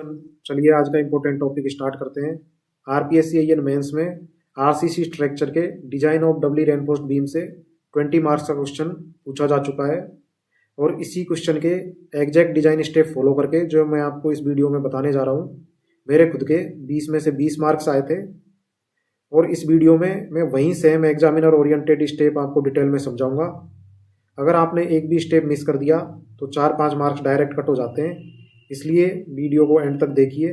चलिए आज का इम्पोर्टेंट टॉपिक स्टार्ट करते हैं। आरपीएससी मेंस में आरसीसी स्ट्रक्चर के design of doubly reinforced beam से 20 मार्क्स का क्वेश्चन पूछा जा चुका है और इसी क्वेश्चन के एग्जैक्ट डिजाइन स्टेप फॉलो करके जो मैं आपको इस वीडियो में बताने जा रहा हूँ, मेरे खुद के 20 में से 20 मार्क्स आए थे और इस वीडियो में मैं वहीं सेम एग्जामिनर ओरिएंटेड स्टेप आपको डिटेल में समझाऊंगा। अगर आपने एक भी स्टेप मिस कर दिया तो 4-5 मार्क्स डायरेक्ट कट हो जाते हैं, इसलिए वीडियो को एंड तक देखिए।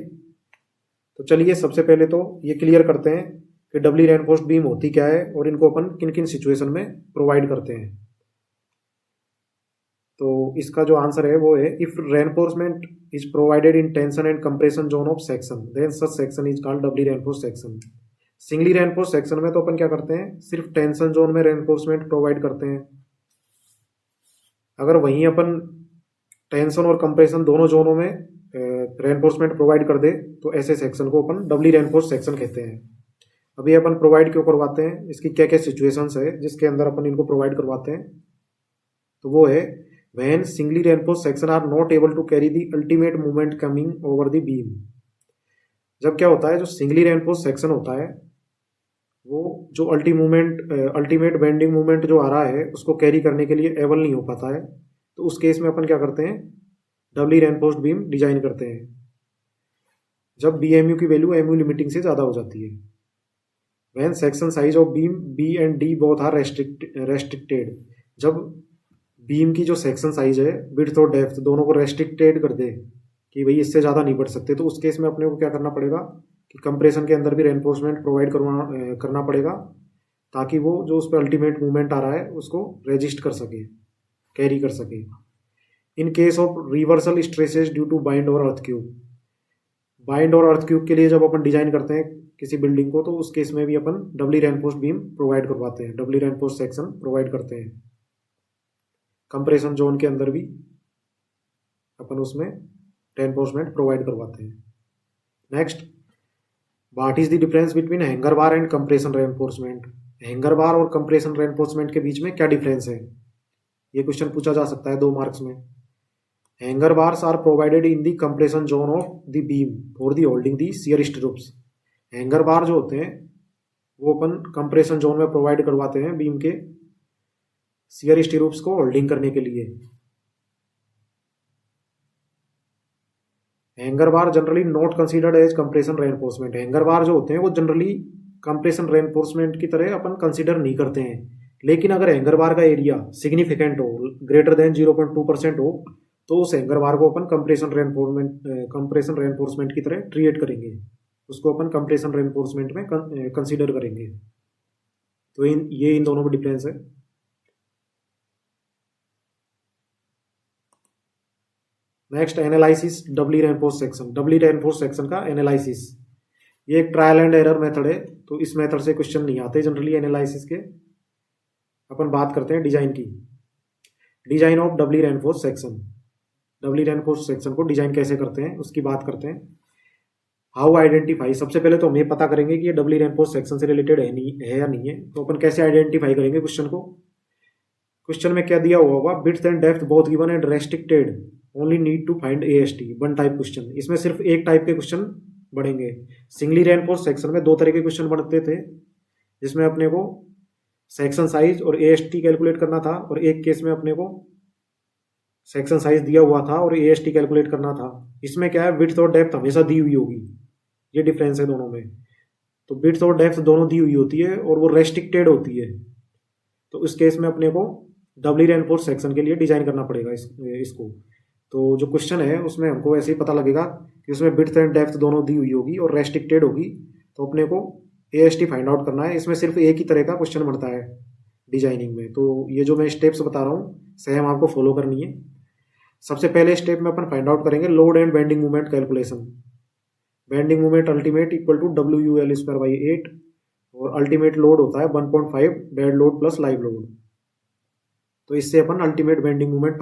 तो चलिए सबसे पहले तो ये क्लियर करते हैं कि डबली रेनफोर्स्ड बीम होती क्या है और इनको अपन किन किन सिचुएशन में प्रोवाइड करते हैं। तो इसका जो आंसर है वो है, if reinforcement is provided in tension and compression zone of section then such section is called doubly reinforced section. Singly reinforced section में तो अपन क्या करते हैं, सिर्फ टेंशन जोन में रेनफोर्समेंट प्रोवाइड करते हैं। अगर वहीं अपन टेंशन और कंप्रेशन दोनों जोनों में रेनफोर्समेंट प्रोवाइड कर दे तो ऐसे सेक्शन को अपन डबली रेनफोर्स्ड सेक्शन कहते हैं। अभी अपन प्रोवाइड क्यों करवाते हैं, इसकी क्या क्या सिचुएशंस है जिसके अंदर अपन इनको प्रोवाइड करवाते हैं। तो वो है, when singly reinforced section are not able to carry the ultimate movement coming over the beam. जब क्या होता है, जो सिंगली रेनफोर्स्ड सेक्शन होता है वो जो अल्टीमेट बेंडिंग मूवमेंट जो आ रहा है उसको कैरी करने के लिए एबल नहीं हो पाता है, तो उस केस में अपन क्या करते हैं, डबली रेनफोर्स्ड बीम डिजाइन करते हैं जब बीएमयू की वैल्यू एमयू लिमिटिंग से ज़्यादा हो जाती है। When section size of beam B and D both are restricted, जब बीम की जो सेक्शन साइज है, विड्थ और डेप्थ दोनों को रेस्ट्रिक्टेड कर दे कि भाई इससे ज़्यादा नहीं बढ़ सकते, तो उस केस में अपने को क्या करना पड़ेगा कि कंप्रेशन के अंदर भी रेनफोर्समेंट प्रोवाइड करना पड़ेगा ताकि वो जो उस पर अल्टीमेट मूवमेंट आ रहा है उसको रेजिस्ट कर सके, कैरी कर सके। In case of reversal stresses due to bind और अर्थक्यूब के लिए जब अपन डिजाइन करते हैं किसी बिल्डिंग को, तो उस केस में भी अपन डबली रेनफोर्स्ड बीम प्रोवाइड करवाते हैं, डबली रेनफोर्स्ड सेक्शन प्रोवाइड करते हैं। कंप्रेशन जोन के अंदर भी अपन उसमें रेनफोर्समेंट प्रोवाइड करवाते हैं। Next, what is the difference between hanger bar and compression reinforcement. Hanger bar और कंप्रेशन रेनफोर्समेंट के बीच में क्या डिफरेंस है, ये क्वेश्चन पूछा जा सकता है 2 मार्क्स में। Hanger bars are provided in the compression zone of the beam for the holding the shear stirrups. Hanger bar जो होते हैं वो अपन कंप्रेशन जोन में प्रोवाइड करवाते हैं बीम के शियर स्ट्रिप्स को होल्डिंग करने के लिए। Hanger bar generally not considered as compression reinforcement. Hanger bar जो होते हैं वो जनरली कंप्रेशन रेनफोर्समेंट की तरह अपन कंसीडर नहीं करते हैं, लेकिन अगर हैंगर बार का एरिया सिग्निफिकेंट हो, ग्रेटर देन 0.2% हो, तो उस हैंगर बार को अपन कंप्रेशन रेनफोर्समेंट की तरह ट्रीट करेंगे, उसको अपन कंप्रेशन रेनफोर्समेंट में कंसीडर करेंगे। तो ये इन दोनों में डिफरेंस है। Next, analysis doubly reinforced section. Doubly reinforced section का एनालिसिस, ये एक ट्रायल एंड एरर मेथड है, तो इस मेथड से क्वेश्चन नहीं आते जनरली एनालिसिस के। अपन बात करते हैं डिजाइन की। Design of doubly reinforced section, doubly reinforced section को डिजाइन कैसे करते हैं उसकी बात करते हैं। हाउ आइडेंटिफाई, सबसे पहले तो हम ये पता करेंगे कि ये डबली रेनफोर्स्ड सेक्शन से रिलेटेड है या नहीं है। तो अपन कैसे आइडेंटिफाई करेंगे क्वेश्चन को, क्वेश्चन में क्या दिया हुआ होगा, width and depth both given and restricted, only need to find AST, one type question. इसमें सिर्फ एक टाइप के क्वेश्चन बढ़ेंगे। सिंगली रेनफोर्स्ड सेक्शन में 2 तरह के क्वेश्चन बनते थे, जिसमें अपने को सेक्शन साइज और एएसटी कैलकुलेट करना था, और एक केस में अपने को सेक्शन साइज दिया हुआ था और एएसटी कैलकुलेट करना था। इसमें क्या है, विड्थ और डेप्थ हमेशा दी हुई होगी, ये डिफरेंस है दोनों में। तो विड्थ और डेप्थ दोनों दी हुई होती है और वो रेस्ट्रिक्टेड होती है, तो इस केस में अपने को डबली रेनफोर्स्ड सेक्शन के लिए डिजाइन करना पड़ेगा इसको। तो जो क्वेश्चन है उसमें हमको ऐसे ही पता लगेगा कि उसमें विड्थ एंड डेप्थ दोनों दी हुई होगी और रेस्ट्रिक्टेड होगी, तो अपने को एएसटी फाइंड आउट करना है। इसमें सिर्फ एक ही तरह का क्वेश्चन बनता है डिजाइनिंग में। तो ये जो मैं स्टेप्स बता रहा हूँ सेम आपको फॉलो करनी है। सबसे पहले स्टेप में अपन फाइंड आउट करेंगे load and bending movement calculation. Bending movement ultimate equal to WUL²/8 और अल्टीमेट लोड होता है 1.5 dead load plus live load. तो इससे अपन ultimate bending movement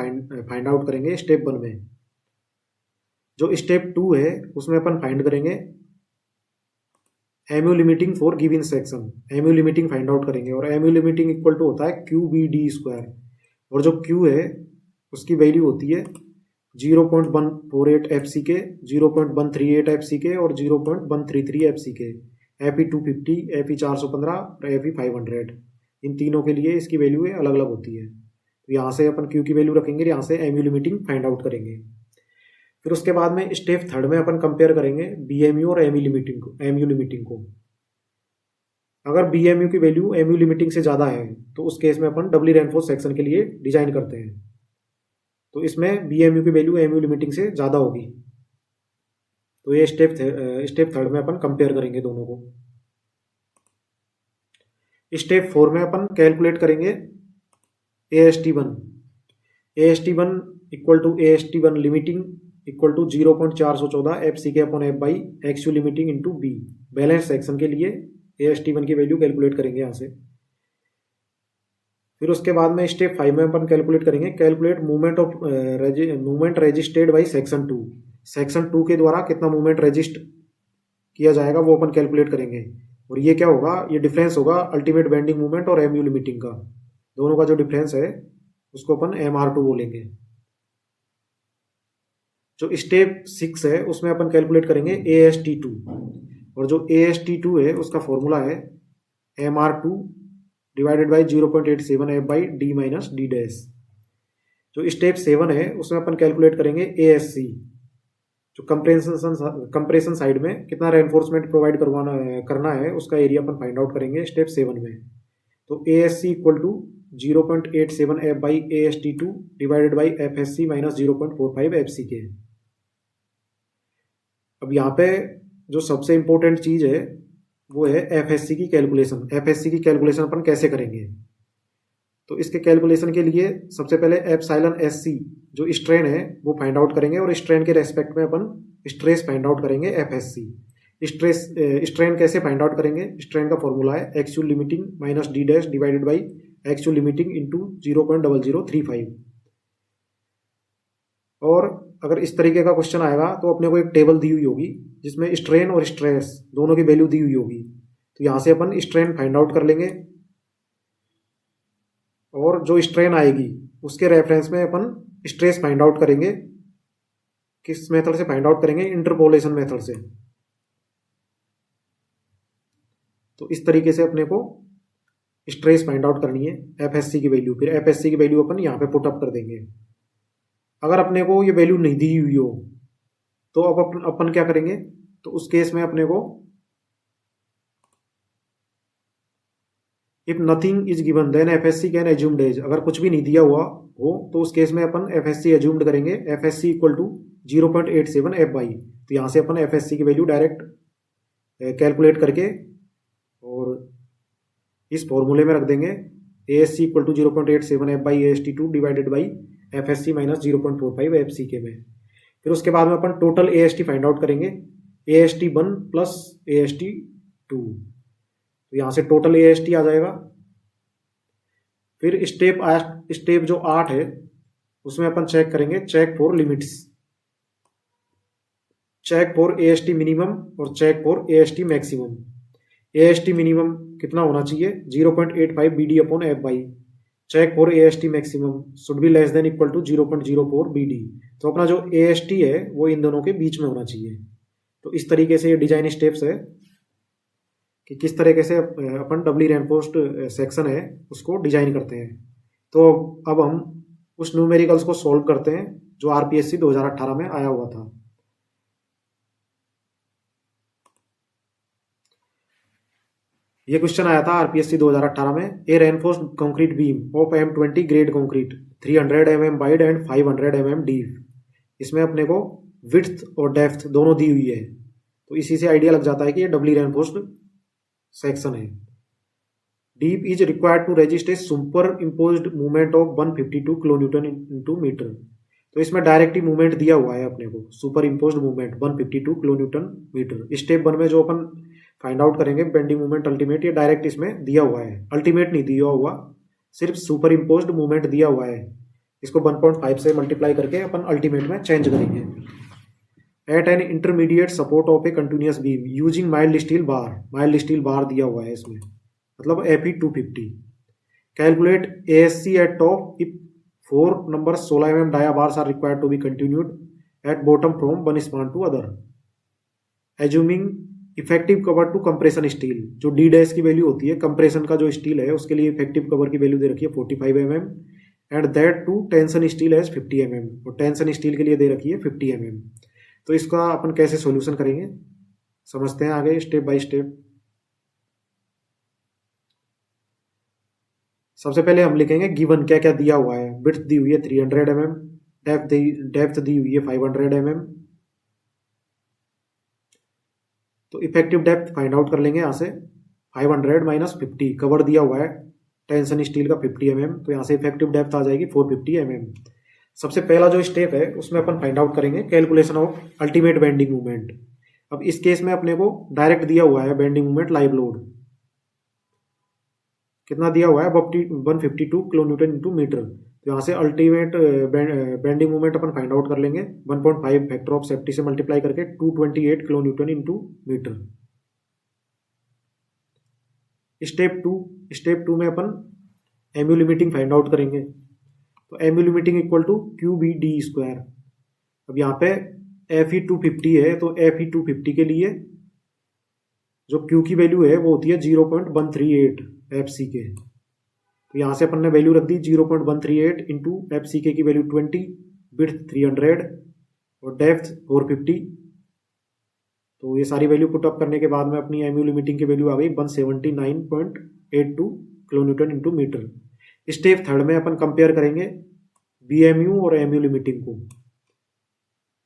find out करेंगे स्टेप 1 में। जो स्टेप 2 है उसमें अपन फाइंड करेंगे MU limiting for given section. MU limiting find out करेंगे और एमयू लिमिटिंग इक्वल टू होता है QBD², और जो Q है उसकी वैल्यू होती है 0.148 FCK, 0.138 FCK और 0.133 FCK, Fe 250, Fe 415 और Fe 500, इन तीनों के लिए इसकी वैल्यू अलग अलग होती है। तो यहाँ से अपन Q की वैल्यू रखेंगे, यहाँ से MU लिमिटिंग फाइंड आउट करेंगे। फिर उसके बाद में स्टेप थर्ड में अपन कंपेयर करेंगे BMU और MU लिमिटिंग को। अगर BMU की वैल्यू MU लिमिटिंग से ज़्यादा है तो उस केस में अपन डबली रेनफोर्स सेक्शन के लिए डिजाइन करते हैं। तो इसमें BMU की वैल्यू MU लिमिटिंग से ज़्यादा होगी। तो ये स्टेप थर्ड में अपन कंपेयर करेंगे दोनों को। स्टेप 4 में अपन कैलकुलेट करेंगे AST1 equal to AST1 limiting equal to 0.414 FCK upon F by XU limiting into B। Balance section के लिए AST1 की वैल्यू कैलकुलेट करेंगे यहाँ से। फिर उसके बाद में स्टेप 5 में अपन calculate movement resisted by section 2। Section 2 के द्वारा कितना मूवमेंट रजिस्ट किया जाएगा वो अपन कैलकुलेट करेंगे। और ये क्या होगा, ये डिफरेंस होगा अल्टीमेट बेंडिंग मूवमेंट और MU लिमिटिंग का, दोनों का जो डिफरेंस है उसको अपन MR2 बोलेंगे। जो स्टेप 6 है उसमें अपन कैलकुलेट करेंगे AST2, और जो AST2 है उसका फॉर्मूला है MR2 divided by 0.87 F by D minus D dash. जो स्टेप 7 है उसमें अपन कैलकुलेट करेंगे ASC, जो कंप्रेशन साइड में कितना रेनफोर्समेंट प्रोवाइड करना है उसका एरिया अपन फाइंड आउट करेंगे स्टेप 7 में। तो ASC equal to 0.87 F by AST2 divided by FSC minus 0.45 FCK। अब यहाँ पे जो सबसे इंपॉर्टेंट चीज है वो है FSC की कैलकुलेशन। FSC की कैलकुलेशन अपन कैसे करेंगे, तो इसके कैलकुलेशन के लिए सबसे पहले एप्सिलॉन SC जो स्ट्रेन है वो फाइंड आउट करेंगे, और स्ट्रेन के रेस्पेक्ट में अपन स्ट्रेस फाइंड आउट करेंगे FSC। स्ट्रेन कैसे फाइंड आउट करेंगे, स्ट्रेन का फॉर्मूला है XU limiting minus D dash divided by XU limiting into 0.0035। और अगर इस तरीके का क्वेश्चन आएगा तो अपने को एक टेबल दी हुई होगी जिसमें स्ट्रेन और स्ट्रेस दोनों की वैल्यू दी हुई होगी। तो यहाँ से अपन स्ट्रेन फाइंड आउट कर लेंगे, और जो स्ट्रेन आएगी उसके रेफरेंस में अपन स्ट्रेस फाइंड आउट करेंगे। किस मेथड से फाइंड आउट करेंगे, इंटरपोलेशन मेथड से। तो इस तरीके से अपने को स्ट्रेस फाइंड आउट करनी है FSC की वैल्यू। फिर FSC की वैल्यू अपन यहाँ पे पुट अप कर देंगे। अगर अपने को ये वैल्यू नहीं दी हुई हो तो अब अपन क्या करेंगे, तो उस केस में अपने को if nothing is given then FSC can assumed as, अगर कुछ भी नहीं दिया हुआ हो तो उस केस में अपन FSC एज्यूम्ड करेंगे FSC equal to 0.87 F by. तो यहाँ से अपन FSC की वैल्यू डायरेक्ट कैलकुलेट करके और इस फॉर्मूले में रख देंगे ASC equal to 0.87 F by AST2 divided by FSC minus 0.45 FCK में। फिर उसके बाद में अपन टोटल AST फाइंड आउट करेंगे, AST1 प्लस AST2। तो यहाँ से टोटल AST आ जाएगा। फिर स्टेप जो 8 है उसमें अपन चेक करेंगे, check for limits, check for AST minimum और check for AST maximum. AST minimum कितना होना चाहिए, 0.85 BD upon F by. Check for AST maximum should be less than equal to 0.04 BD। तो अपना जो AST है वो इन दोनों के बीच में होना चाहिए। तो इस तरीके से ये डिजाइन स्टेप्स है कि किस तरीके से अपन डबली रेनफोर्स्ड सेक्शन है उसको डिजाइन करते हैं। तो अब हम उस न्यूमेरिकल्स को सॉल्व करते हैं जो RPSC 2018 में आया हुआ था। ये क्वेश्चन आया था RPSC 2018 में। A reinforced concrete beam of M20 grade concrete 300 mm wide and 500 mm deep. इसमें अपने को विड्थ और डेप्थ दोनों दी हुई है, तो इसी से आइडिया लग जाता है कि ये डबली रेनफोर्स्ड सेक्शन है। Deep is required to resist a super imposed movement of 152 kilonewton into metre. तो इसमें डायरेक्ट ही मूवमेंट दिया हुआ है अपने को, super imposed movement 152 kilonewton metre. Step 1 में जो अपन फाइंड आउट करेंगे बेंडिंग मूवमेंट अल्टीमेट, ये डायरेक्ट इसमें दिया हुआ है, अल्टीमेट नहीं दिया हुआ, सिर्फ सुपर इम्पोज्ड मूवमेंट दिया हुआ है। इसको 1.5 से मल्टीप्लाई करके अपन अल्टीमेट में चेंज करेंगे। At an intermediate support of a continuous beam using mild steel bar दिया हुआ है इसमें, मतलब Fe 250। Calculate ASC at top if 4 numbers 16 mm dia bars are required to be continued at bottom from one span to other. Assuming effective cover to compression steel, जो D dash की value होती है compression का जो steel है उसके लिए effective cover की वैल्यू दे रखी है 45 mm and that to tension steel as 50 mm, और टेंशन स्टील के लिए दे रखी है 50 mm। तो इसका अपन कैसे सॉल्यूशन करेंगे समझते हैं आगे स्टेप बाय स्टेप। सबसे पहले हम लिखेंगे गिवन क्या क्या दिया हुआ है। विड्थ दी हुई है 300 mm, डेप्थ दी हुई है 500 mm। तो इफेक्टिव डेप्थ फाइंड आउट कर लेंगे यहाँ से 500 माइनस 50, कवर दिया हुआ है टेंशन स्टील का 50 mm, तो यहाँ से इफेक्टिव डेप्थ आ जाएगी 450 mm। सबसे पहला जो स्टेप है उसमें अपन फाइंड आउट करेंगे calculation of ultimate bending movement. अब इस केस में अपने को डायरेक्ट दिया हुआ है बेंडिंग मूवमेंट लाइव लोड कितना दिया हुआ है 152 किलो न्यूटन इंटू मीटर। तो यहाँ से अल्टीमेट बेंडिंग मूवमेंट अपन फाइंड आउट कर लेंगे 1.5 फैक्टर ऑफ सेफ्टी से मल्टीप्लाई करके 228 kilo newton into metre. Step two में अपन एमयू लिमिटिंग फाइंड आउट करेंगे। तो mu limiting equal to Q B D square. अब यहाँ पे FE 250 है, तो FE 250 के लिए जो Q की वैल्यू है वो होती है 0.138 FC के। तो यहाँ से अपन ने वैल्यू रख दी 0.138 इंटू FCK की वैल्यू 20, विड्थ 300 और डेप्थ 450। तो ये सारी वैल्यू पुट अप करने के बाद में अपनी एमयू लिमिटिंग की वैल्यू आ गई 179.82 kilo newton into metre. Step third में अपन कंपेयर करेंगे BMU और एमयू लिमिटिंग को।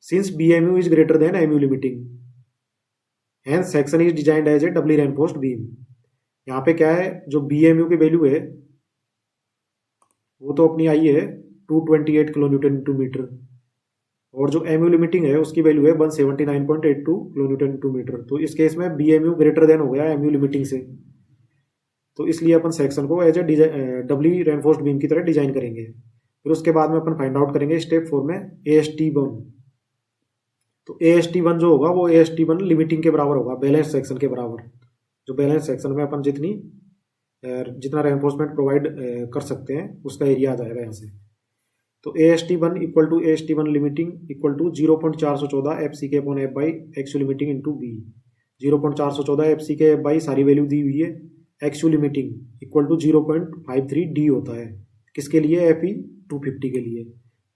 Since BMU is greater than M U limiting hence section is designed as a doubly reinforced beam. यहाँ पे क्या है जो BMU की वैल्यू है वो तो अपनी आई है 228 किलो न्यूटन इंटू मीटर, और जो एमयू लिमिटिंग है उसकी वैल्यू है 179.82 किलो न्यूटन इंटू मीटर। तो इस केस में BMU ग्रेटर देन हो गया एमयू लिमिटिंग से, तो इसलिए अपन सेक्शन को as a doubly reinforced beam की तरह डिजाइन करेंगे। फिर उसके बाद में अपन फाइंड आउट करेंगे स्टेप 4 में AST1। तो AST1 जो होगा वो AST1 लिमिटिंग के बराबर होगा, बैलेंस सेक्शन के बराबर। जो बैलेंस सेक्शन में अपन जितना रेनफोर्समेंट प्रोवाइड कर सकते हैं उसका एरिया आ जाएगा यहाँ से। तो AST1 equal to AST1 limiting equal to 0.414 FCK upon F by actual limiting into B. 0.414 FCK F by सारी वैल्यू दी हुई है, actual limiting equal to 0.53 D होता है किसके लिए FE 250 के लिए।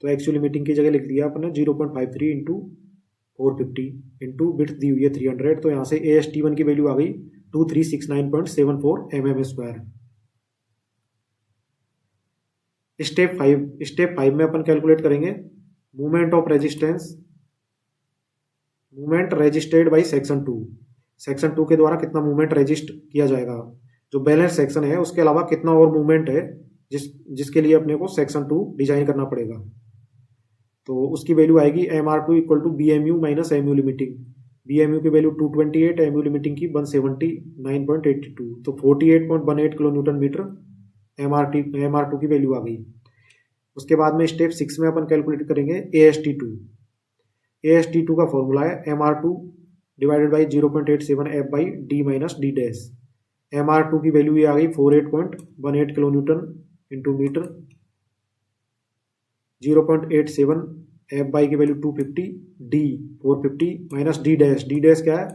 तो एक्चुअल लिमिटिंग की जगह लिख दिया अपने 0.53 इंटू 450 इंटू विड्थ दी हुई है 300। तो यहाँ से AST1 की वैल्यू आ गई 2369.74 mm स्क्वायर। स्टेप 5 में अपन कैलकुलेट करेंगे movement of resistance, movement resisted by section 2। Section 2 के द्वारा कितना मूवमेंट रेजिस्ट किया जाएगा, जो बैलेंस सेक्शन है उसके अलावा कितना और मूवमेंट है जिसके लिए अपने को सेक्शन 2 डिजाइन करना पड़ेगा। तो उसकी वैल्यू आएगी MR2 equal to BMU minus mu limiting. BMU की वैल्यू 228, एमयू लिमिटिंग की 179.82, तो 48.18 किलो न्यूटन मीटर MR2 की वैल्यू आ गई। उसके बाद में स्टेप 6 में अपन कैलकुलेट करेंगे AST2। AST2 का फॉर्मूला है MR2 divided by 0.87 F by D minus D dash. MR2 की वैल्यू ये आ गई 48.18 kilo newton into metre, 0.87 F by की value 250, D 450 minus D dash. D dash क्या है,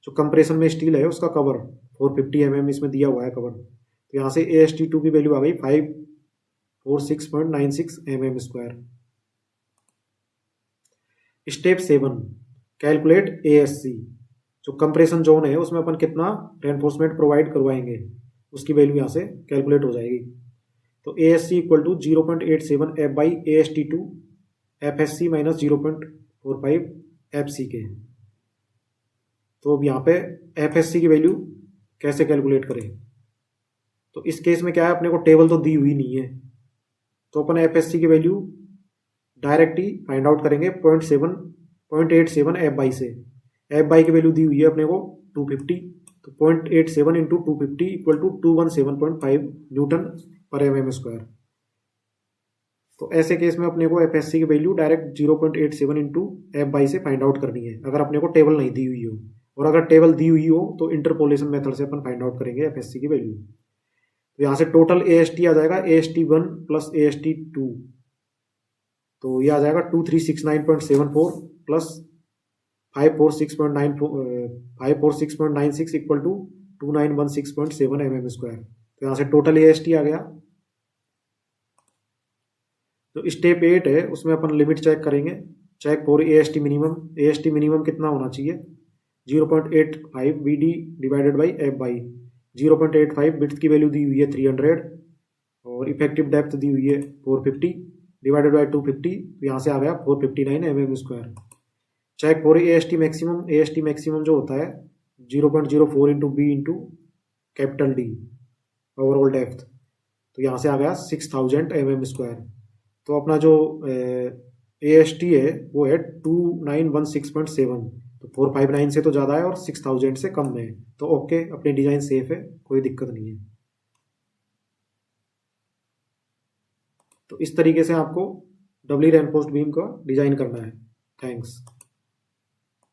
जो कंप्रेशन में स्टील है उसका कवर 450 mm इसमें दिया हुआ है कवर। तो यहाँ से AST2 की वैल्यू आ गई 546.96 mm square. Step 7 calculate ASC। जो कंप्रेशन जोन है उसमें अपन कितना रेनफोर्समेंट प्रोवाइड करवाएंगे उसकी वैल्यू यहाँ से कैलकुलेट हो जाएगी। तो ASC equal to 0.87 F by AST2 FSC minus 0.45 FCK। तो अब यहाँ पे FSC की वैल्यू कैसे कैलकुलेट करें, तो इस केस में क्या है अपने को टेबल तो दी हुई नहीं है, तो अपन FSC की वैल्यू डायरेक्ट ही फाइंड आउट करेंगे 0.87 F बाई से। F बाई की वैल्यू दी हुई है अपने को 250, तो 0.87 इंटू 250 इक्वल टू 217.5 न्यूटन पर mm स्क्वायर। तो ऐसे केस में अपने को FSC की value direct 0.87 into F by से फाइंड आउट करनी है, अगर अपने को टेबल नहीं दी हुई हो। और अगर टेबल दी हुई हो तो इंटरपोलेशन मेथड से अपन फाइंड आउट करेंगे FSC की वैल्यू। तो यहाँ से टोटल AST आ जाएगा AST1 प्लस AST2 तो ये आ जाएगा 2369.74 plus 546.96 equal to 2916.7 mm square. तो यहाँ से टोटल AST आ गया। तो स्टेप 8 है, उसमें अपन लिमिट चेक करेंगे। Check for AST minimum. AST minimum कितना होना चाहिए? 0.85 BD divided by F/। 0.85 bits की वैल्यू दी हुई है 300 और इफेक्टिव डेप्थ दी हुई है 450 डिवाइडेड बाई 250, तो यहाँ से आ गया 459 mm square. Check for AST maximum. AST maximum जो होता है 0.04 into B into capital D overall depth, तो यहाँ से आ गया 6000 mm स्क्वायर। तो अपना जो AST है वो है 2916.7, तो 459 से तो ज़्यादा है और 6000 से कम में है, तो ओके, अपनी डिज़ाइन सेफ है, कोई दिक्कत नहीं है। तो इस तरीके से आपको डबली रेनफोर्स्ड बीम का डिज़ाइन करना है। थैंक्स।